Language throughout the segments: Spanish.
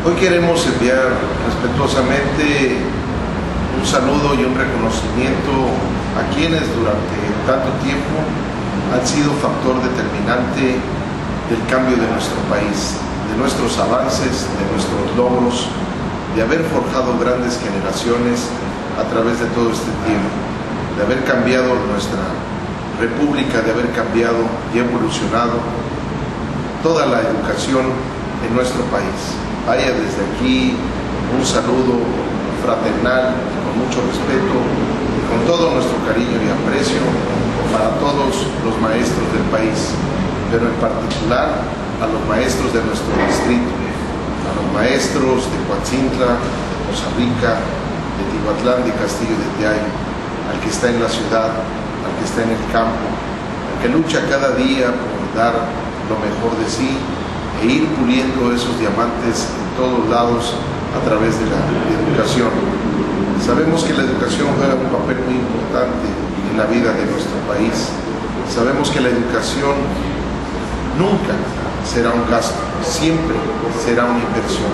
Hoy queremos enviar respetuosamente un saludo y un reconocimiento a quienes durante tanto tiempo han sido factor determinante del cambio de nuestro país, de nuestros avances, de nuestros logros, de haber forjado grandes generaciones a través de todo este tiempo, de haber cambiado nuestra república, de haber cambiado y evolucionado toda la educación en nuestro país. Vaya desde aquí un saludo fraternal, con mucho respeto y con todo nuestro cariño y aprecio para todos los maestros del país, pero en particular a los maestros de nuestro distrito, a los maestros de Coatzintla, de Poza Rica, de Tihuatlán, de Castillo de Teayo, al que está en la ciudad, al que está en el campo, al que lucha cada día por dar lo mejor de sí e ir puliendo esos diamantes en todos lados a través de la educación. Sabemos que la educación juega un papel muy importante en la vida de nuestro país. Sabemos que la educación nunca será un gasto, siempre será una inversión.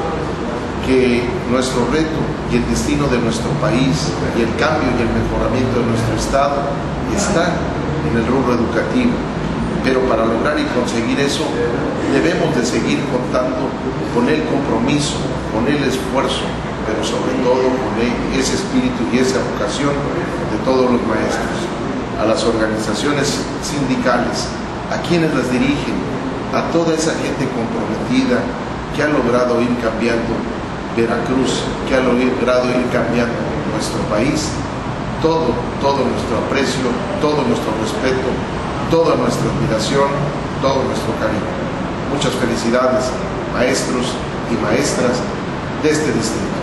Que nuestro reto y el destino de nuestro país y el cambio y el mejoramiento de nuestro Estado está en el rubro educativo. Pero para lograr y conseguir eso, debemos de seguir contando con el compromiso, con el esfuerzo, pero sobre todo con ese espíritu y esa vocación de todos los maestros, a las organizaciones sindicales, a quienes las dirigen, a toda esa gente comprometida que ha logrado ir cambiando Veracruz, que ha logrado ir cambiando nuestro país. Todo nuestro aprecio, todo nuestro respeto, toda nuestra admiración, todo nuestro cariño. Muchas felicidades, maestros y maestras de este distrito.